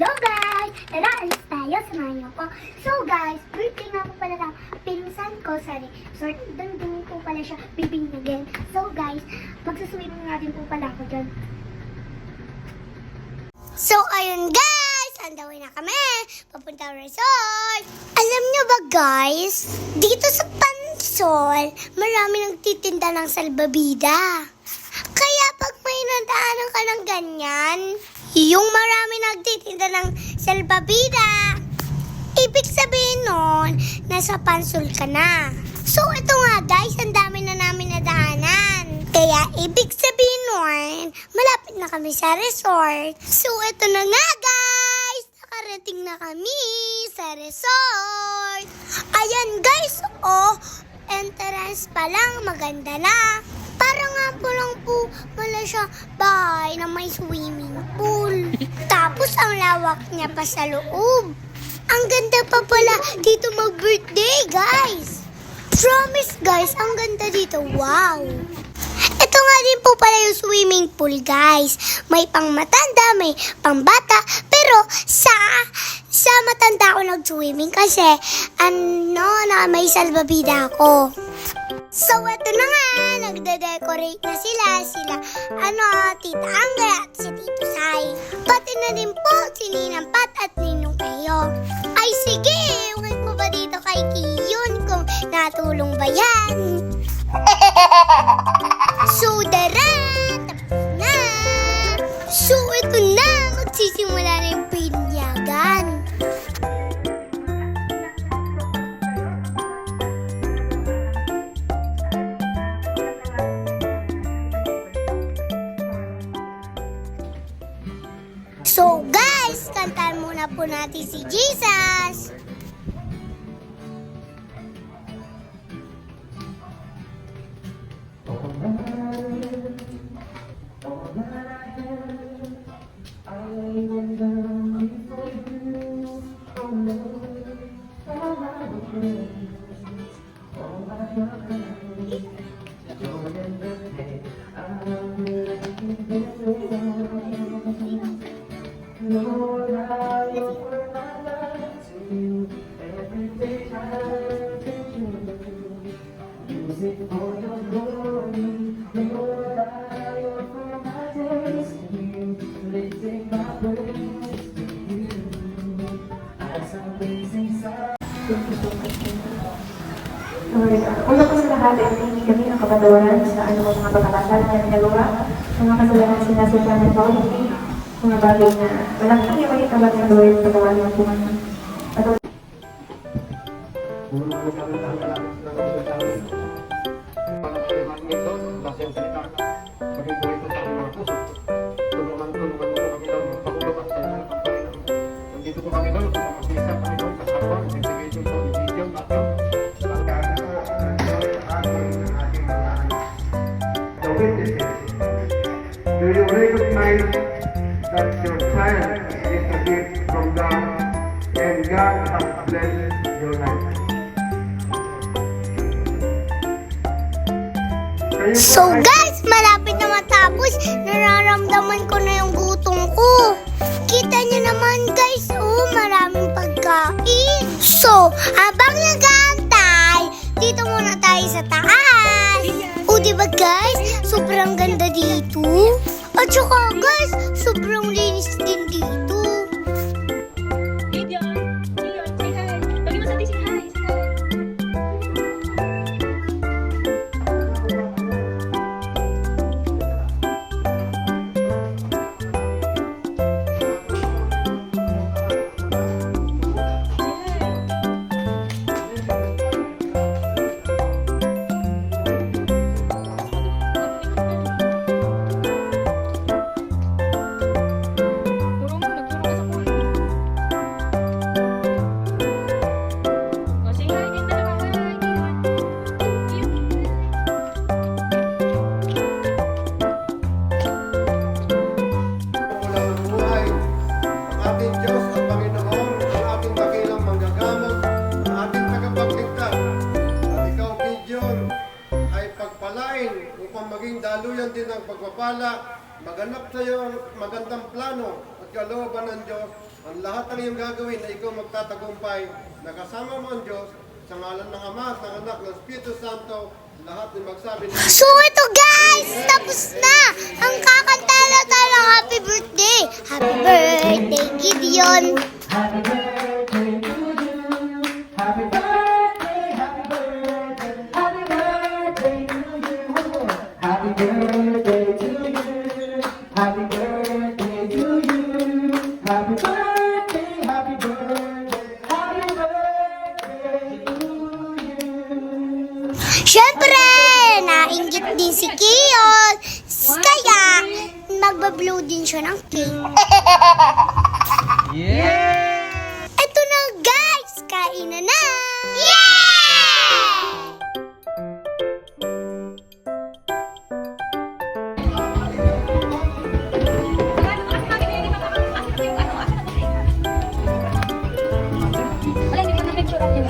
Hello guys! Tara, alis tayo. Samahan niyo ko. So guys, birthday nga po pala ng pinsan ko sa resort. Doon po pala siya bibinyagan. So guys, magsuswimming natin po pala ako dyan. So ayun guys, andawin na kami. Papunta resort. Alam niyo ba guys, dito sa Pansol, marami nagtitinda ng salbabida. Kaya pag may nadaanan ka ng ganyan, yung marami nagtitinda ng salbabida, ibig sabihin nun, nasa Pansol ka na. So ito nga guys, ang dami na namin nadaanan. Kaya ibig sabihin nun, malapit na kami sa resort. So ito na nga guys, nakarating na kami sa resort. Ayan guys, oh, entrance pa lang, maganda na. Para nga po lang po wala siya bahay na may swimming pool. Tapos ang lawak niya pa sa loob. Ang ganda pa pala dito mag-birthday guys. Promise guys, ang ganda dito. Wow. Ito nga din po pala yung swimming pool guys. May pang matanda, may pang bata. Pero sa matanda ako nag-swimming kasi na may salbabida ako. So, ito na nga, nagde-decorate na sila, Tita Angga at si Tito Sai. Pati na din po si Ninang Pat at Ninong Kayo. Ay sige, uwi ko ba dito kay Kiyon kung natulong ba yan? So, tara, tapos na. So, ito na, magsisimula na yung pinyagan. So guys, kantahan muna po natin si Jesus. Lord, I offer my life to you. Every day I thank you. Use it for your glory. Lord, I offer my days to you. Lifting my praise to you. As I'm raising sound. Lord, una po sa lahat ay hindi kami ang kapatawaran sa anumang mga pagkakasala na ginagawa, mga kasalanan sinasadya ng bawat mga bagay na walang kami makitabat ng Lord sa gawa ng Tuhan. Do you recognize that your child is a gift from God and God has blessed your life? So guys, malapit na matapos. Nararamdaman ko na yung gutom ko. Kita niyo naman guys, oh, maraming pagkain. So, habang nag-aantay, dito muna tayo sa taas. O, diba guys, sobrang ganda dito. At saka guys, sobrang linis din dito. Hey Dion, say hi. Pagi mo sa atin, say hi. daluyan din ng pagpapala, maganap sa iyo ang magandang plano at kalooban ng Diyos ang lahat ng iyong gagawin na ikaw magtatagumpay, nakasama mo ang Diyos, sa ngalan ng Ama at ng Anak ng Espiritu Santo, lahat ng magsabi ng So ito guys, tapos na! Ang kakanta na tayo ng happy birthday! Happy birthday, Gideon! Happy birthday to you. Happy birthday, happy birthday, happy birthday to you. Happy birthday to you. Happy birthday to you. Happy birthday, happy birthday, happy birthday to you. Siyempre, nainggit din si Kion. Kaya, magbablow din siya ng cake. Ito na guys, kain na na! Wala, hindi ko na picture ang yun.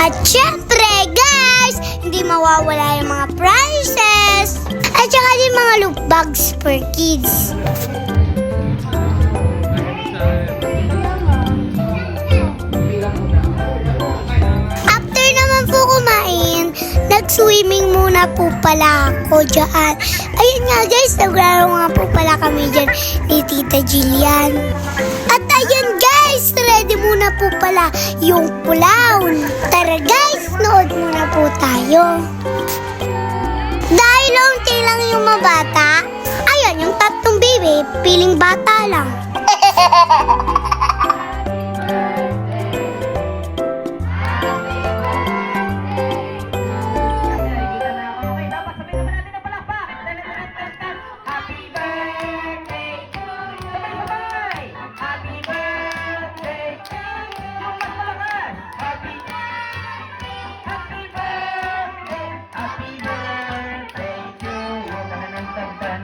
At syempre guys, hindi mawawala yung mga prizes. At saka din mga loot bags for kids. After naman po kumain, nag-swimming muna po pala ako dyan. Ayun nga guys, naglaro nga po pala kami dyan ni Tita Jillian. At ayun guys, ready muna po pala yung pulaw. Tara guys, nood muna po tayo. Dahil unti lang yung mga bata, ayan yung tatlong baby, piling bata lang. Okay, dapat sabihin naman natin na palakpak. Happy birthday to you. Sabay-sabay. Happy birthday. Yung mas malakas. Happy birthday. Happy birthday to you. Tanan-tan-tan.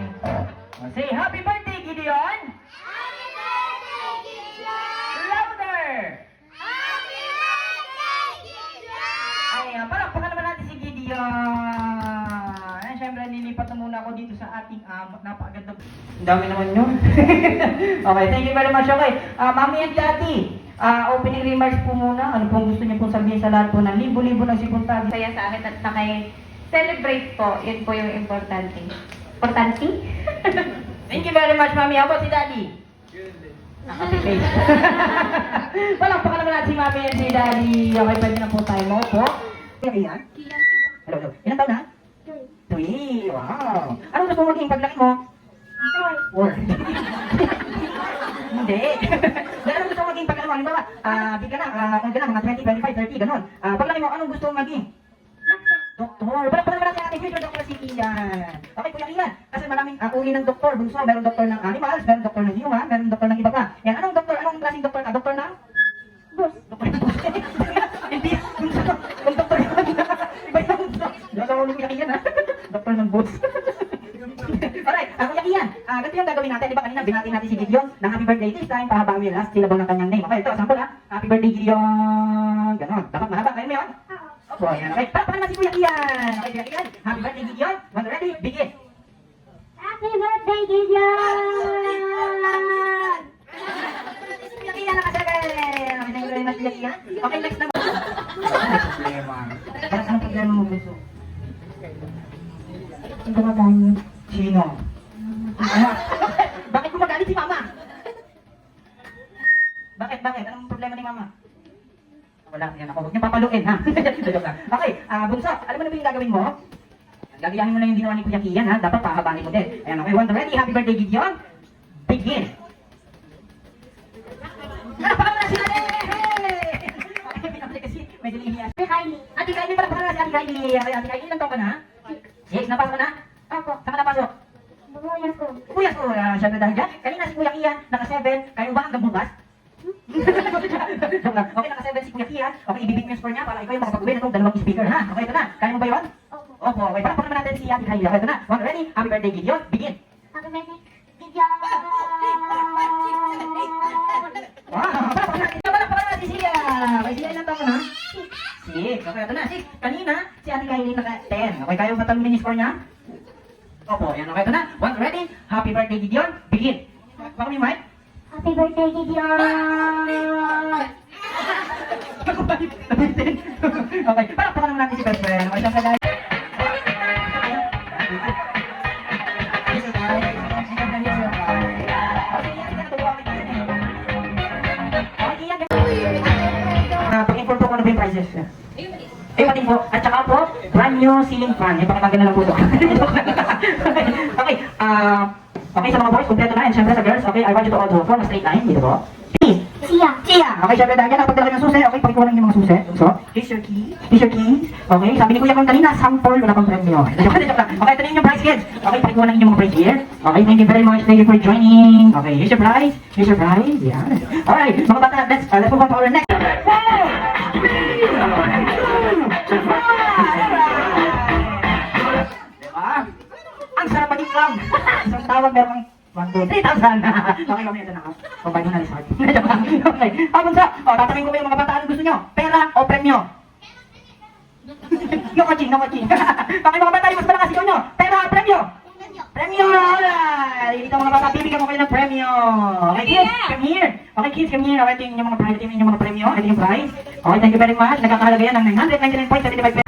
Say happy birthday, Gideon. Happy birthday, Gideon! Louder. Happy birthday, Gideon! Ay, palakpakan naman natin si Gideon. Ay, syempre, nilipat na muna ako dito sa ating napakaganda. Ang dami naman yun. Okay, thank you very much. Okay, Mami and Daddy, opening remarks po muna. Ano pong gusto niyo pong sabihin sa lahat po ng libo-libo ng sipuntagi? Saya sa akin at celebrate po. Yun po yung importante. Importante? Thank you very much, Mami. How about si Daddy? Nakapipay. Palakpakan naman natin si Mami and si Daddy. Okay, pwede na po tayo mo po. Kaya yan? Hello. Ilan taon na? 3. Wow. Ano gusto mo maging paglaki mo? War. Hindi. Ano gusto mo maging paglaki mo? Halimbawa, di ka na, kung ka na, mga 20, 25, 30, ganun. Paglaki mo, anong gusto mo maging? Doktor. Palakpakan naman natin ating future doctor si Ian. Okay, Kuya Ian. Kasi maraming uri ng doktor. Bunso, meron doktor ng animals, meron doktor ng human, meron doktor ng iba pa. Yan, anong doktor? Anong klaseng doktor ka? Doktor ng? Boss. Doktor ng boss. Hindi. Kung doktor yun. Iba yung doktor mo ni Kuya Ian, ha? Doktor ng boss. Alright, Kuya Ian. Ganito yung gagawin natin. Di ba kanina binati natin si Gideon ng happy birthday this time. Pahabang mo yung last syllable ng kanyang name. Okay, ito, sample ha. Happy birthday, Gideon. Ganon. Dapat mahaba. Kaya mo yun? Opo, yan. Okay, palakpakan naman si Kuya Ian. Okay, Kuya Ian. Happy birthday, Gideon. When ready, begin. Happy birthday, Gideon! Kuya Ian, nakasagal. Okay, thank you very much, Kuya Ian. Okay, next naman. Problema. Bakit anong problema mo, Bunso? Ang gumagano. Sino? Bakit gumagalit si Mama? Bakit? Anong problema ni Mama? Wala, yan ako. Huwag niyo papaluin, ha? Joke lang. Okay, Bunso, alam mo na ba yung gagawin mo? Gagayahin mo na yung ginawa ni Kuya Kian, ha? Dapat pahabangin mo din. Ayan, okay, one, ready, happy birthday, Gideon. Begin. Napaka na sila! Hey! Yes. Ate Kylie, parang parang si Ate Kylie. Okay, Ate Kylie, ilang taon ka na? 6, napasok ka na? Opo. Saan ka napasok? Bumuyas ko. Kuya ko, syempre dahil dyan. Kanina si Kuya Kian, naka-7. Kayo ba hanggang bukas? Joke lang. Okay, naka-7 si Kuya Kian. Okay, ibibig mo yung score niya para ikaw yung makapag-uwi na itong dalawang speaker, ha? Okay, ito na. Kaya mo ba yun? Opo. Opo, okay. Parang naman natin si Ate Kylie. Okay, ito na. One, ready? Happy birthday, Gideon. Begin. Happy birthday, Gideon! Wow, palakpakan natin siya. Okay, siya ilang taon ka na? 6. Okay, ito na. 6. Kanina, si Ate Kylie naka-10. Okay, kayo ba tanongin yung score niya? Opo, yan. Okay, ito na. One, ready? Happy birthday, Gideon. Begin. Baka yung mic? Happy birthday, Gideon! Okay, palakpakan naman natin si best friend. Okay, siyempre dahil... Pag-inform po ko ano ba yung prices. Pati po, at saka po, brand new ceiling fan. Ipakitagan na lang po ito. Okay, okay sa mga boys, kompleto na. And syempre sa girls, okay, I want you to all to form a straight line. Dito po. Please. Siya! Siya! Okay, syempre dahil yan, pagdala ng susi, okay, pakikuha lang yung mga susi. So, here's your key. Here's your keys. Okay, sabi ni Kuya kong kanina, sample, wala pang premyo. Joke lang. Okay, ito na yung prize, kids. Okay, pakikuha lang yung mga prize here. Okay, thank you very much. Thank you for joining. Okay, here's your prize. Here's your prize. Yan. Alright, mga bata, let's move on to our next. Diba? Ang sarap maging club. Isang tawag meron 1, 2, 3,000. Okay, kami ito na. O, bago na resort. Okay. Habang sa, tatanungin ko kayo mga bata, anong gusto nyo? Pera o premyo? No coaching, no coaching. Okay, mga bata, yung mas malakas ikaw nyo. Pera o premyo? Premyo! Alright! Dito mga bata, bibigyan ko kayo ng premyo. Okay, kids, come here. Okay, kids, come here. Okay, ito yung mga prize, ito yung mga premyo. Ito yung prize. Okay, thank you very much. Nagkakahalaga yan ng 999.75 pesos.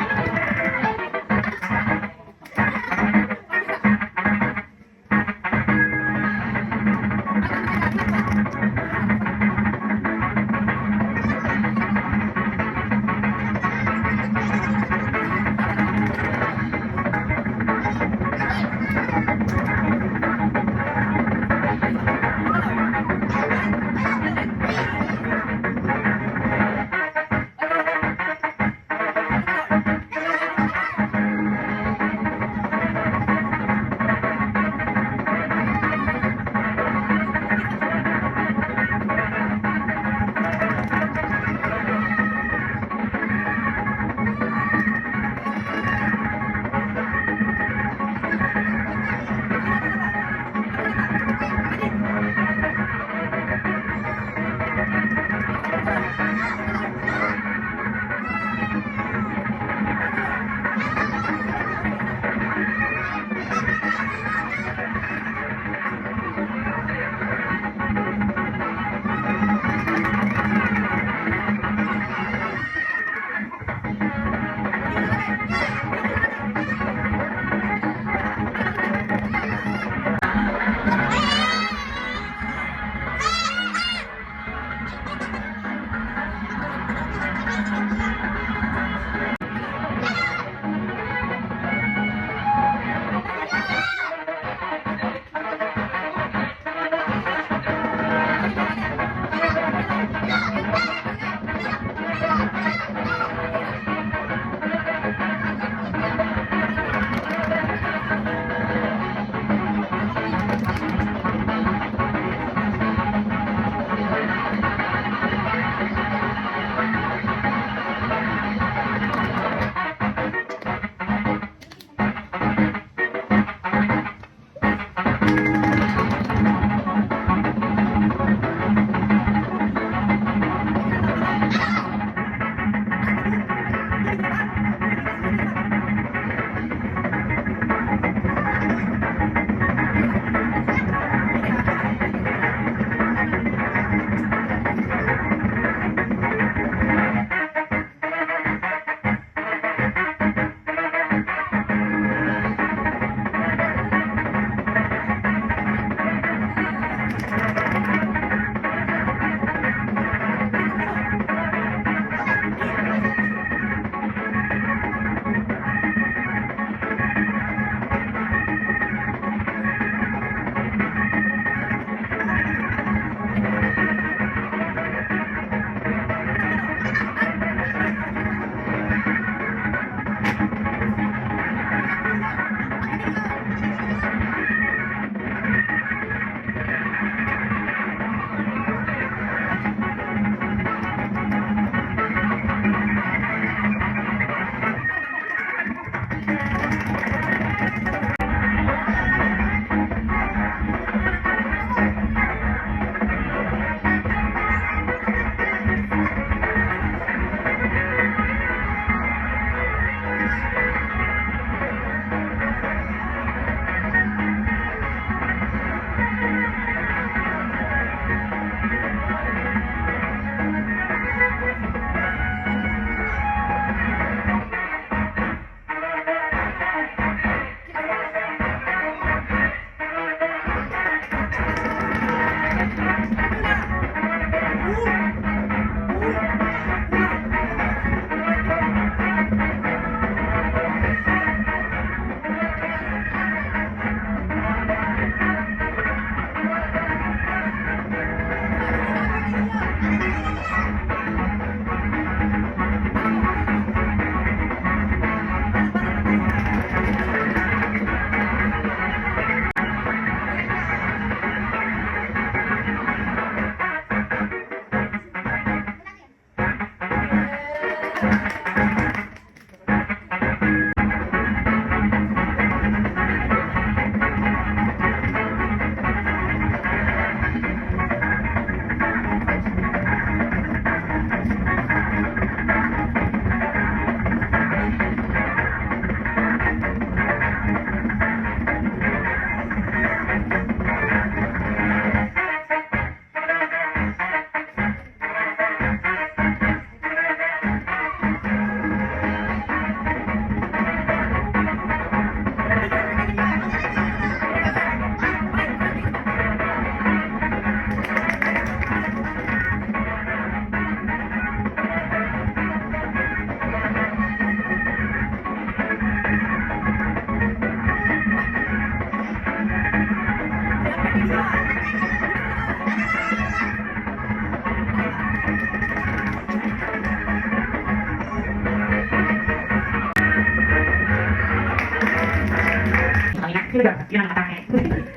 Sino ka? Yun ang nakatake.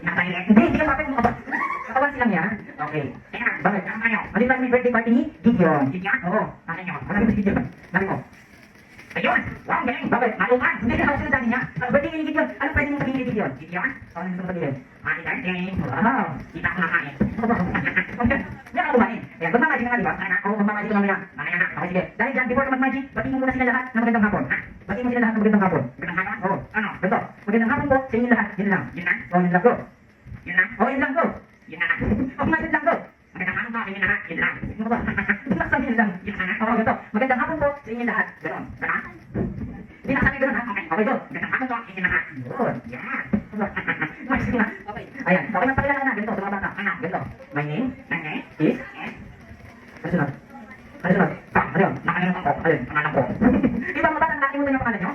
Nakatake rin. Hindi ka bakit mo ba? Katawan silang yan. Okay. Teka, bakit? Ano kayo? Mali ba may birthday party ni Gideon? Gideon? Oo. Akin nyo. Ano yung Gideon? Dami mo. Ayun! Wow, galing! Bakit? Malukan! Hindi ka kasi dami niya. Birthday ni Gideon. Ano pwede mong sabihin ni Gideon? Gideon? Ano yung sabihin? Happy birthday! Wow! Kita ko nakain. Yan ako kumain. Ayan, magmamagic na nga, di ba? Oo, magmamagic na mamaya. Mamaya na. Okay, sige. Dahil dyan, before ka magmagic, batiin mo muna sila lahat ng magandang hapon. Ha? Batiin mo sila lahat ng magandang hapon. Magandang hapon? Oo. Ano? Ganito. Magandang hapon po sa inyo lahat. Yun lang. Yun lang? Oo, yun lang. Go. Yun lang? Oo, yun lang. Go. Yun lang. Oo, yun lang. Go. Magandang hapon po sa inyo lahat. Yun lang. Ano ba? Sabi yun lang. Yun lang. Oo, ganito. Magandang hapon po sa inyo lahat. Ganon. Ganon? Hindi na sabi ganon, ha? Okay. Okay, go. Magandang hapon po sa inyo lahat. Yun. Yan. Okay. Ayan. Okay, magpakilala ka na. Ganito. Sa mga bata. Ano? Ganito. My name is... Ano sunod? Ano sunod? Ano yun? Nakalimutan ko. Ano yun? Pangalan ko. Di ba mga batang nakalimutan yung pangalan nyo?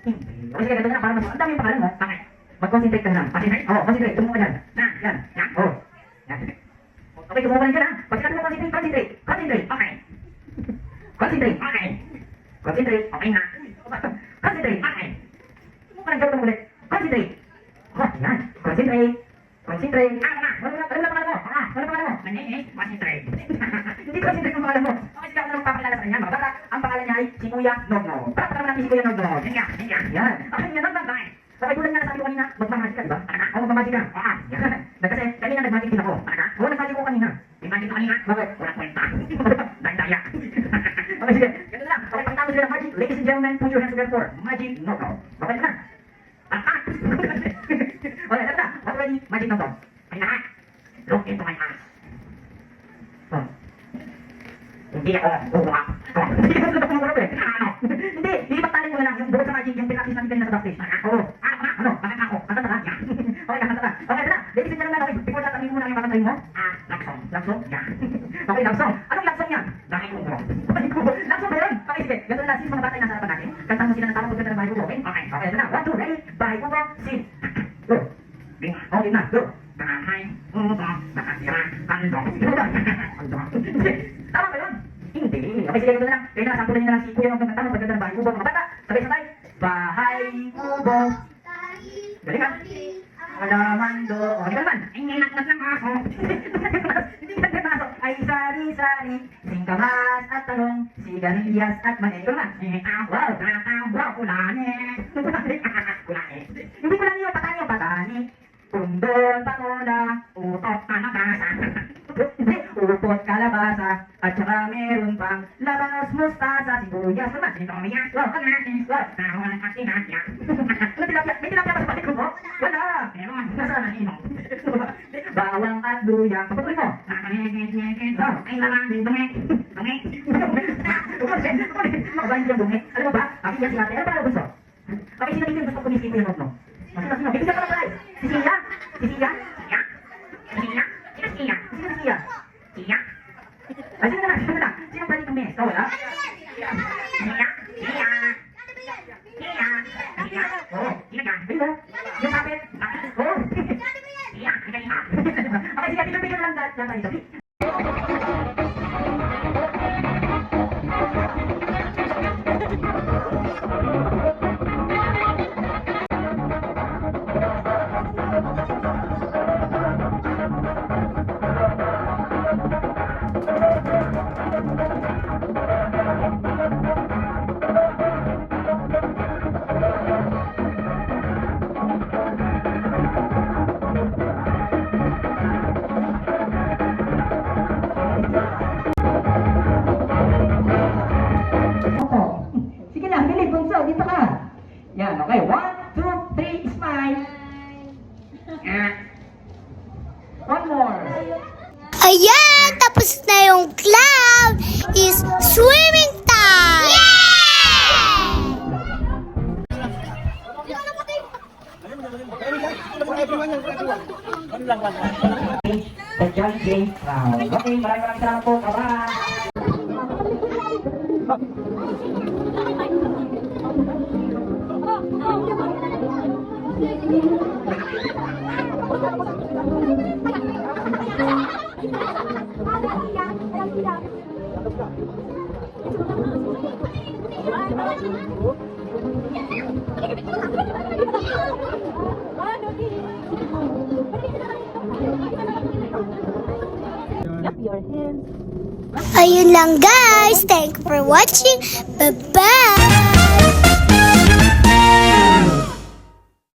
Hindi. Okay, sige, ganito na. Para mas... Ang dami yung pangalan mo. Bakit? Mag-concentrate ka na lang. Concentrate? Oo, concentrate. Tumuha ka dyan. Yan. Yan. Oo. Yan. Okay, tumuha ka na dyan, ha? Pag sinabi mo concentrate, concentrate. Concentrate. Okay. Concentrate. Okay. Concentrate. Okay na. Concentrate. Okay. Tumuha ka na dyan ulit. Concentrate. Oh, yan. Concentrate. Concentrate. Ah, ano na pangalan mo? Ano pangalan mo? My name is Concentrate. Hindi concentrate ang pangalan mo. Okay, sige ako na magpapakilala sa kanya. Mga bata, ang pangalan niya ay si Kuya Nognog. Para naman natin si Kuya Nognog. Yan. Yan. Okay, yan. Nognog. Okay, tulad nga na sabi ko kanina, magmamagic ka, di ba? Oo, magmamagic ka. Yan. Kasi kanina nagmagic din ako. Oo, nagmagic ko kanina. Nagmagic ko kanina? Bakit? Walang kwenta. Daya. Okay, sige. Ganun lang. Okay, pagkatapos sila ng magic. Ladies and gentlemen, put your hands together for Magic Nognog. Okay na. Okay, that's na. What ready? Magic Nognog. Ay na. Look into my eyes. Oh. Hindi ako uuwak. Oh. Hindi ka sa kumurap eh. Ano? Hindi ba talent mo na lang yung bukas sa magic, yung pinakis natin kanina sa backstage? Oo. Ano? Bakit ako? Kanta na. Yan. Okay, kanta na. Okay, na. Ladies and gentlemen, okay. Before that, sabihin mo na yung kakantahin mo. Love song. Love song? Yan. Okay, love song. Anong love song yan? Dahil kubo. Love song ba yun? Okay, sige. Ganun na, since mga bata ay nasa harapan natin, kantahan mo sila ng tamang pagkanta ng bahay kubo, okay? Okay, ito na. 1, 2, ready? Bahay kubo, sing. Go. Okay na, go. Bahay kubo, nakatira, kandong. Tama ba yun? Hindi. Okay, sige, ganun na lang. Kaya na, sampulan nyo na lang si Kuya Nognog ng tamang pagkanta ng bahay kubo. Mga bata, sabay-sabay. Bahay kubo. Galing ka? Halaman do. O, di ba naman? Ay, nilaknas ng aso. Hindi ka nagkakaso. Ay, sari-sari. Singkamas at talong. Sigarilyas at mani. Ito naman. Wow, wow, kulani. Kulani. Hindi kulani yung patani yung patani. Pundol, patola, utot, kalabasa. Hindi, utot, kalabasa. At saka meron pang labanos, mustasa, sibuyas. Naman, sintomias. Wow, kagatin. Wow, tawang at sinasya. May tilapia pa sa balik ko mo? Wala. Meron. Nasaan ang inom? Bawang at luya. Patuloy mo. Oh, ay lalangin. Dumi. Makabahin siyang dumi. Alam mo ba? Akin yan si ate. Ano pala gusto? Okay, sino dito yung gusto kumisip ko yung Nognog? Sino? Bigyan ka na pala. Si Sia? Ay, sino na? Sino pwede kumis? Ikaw wala? Oo. Ayun o. Yung kapit. Oo. Okay, sige. Picture lang tayo. Sige na, bilis, bunso, dito ka. Yan, okay. 1, 2, 3, smile. One more. Ayan, tapos na yung cloud. Is swimming time! The John James Brown. Okay, maraming salamat po. Bye-bye. Ano, hands. Ayun lang guys. Thank you for watching. Bye-bye!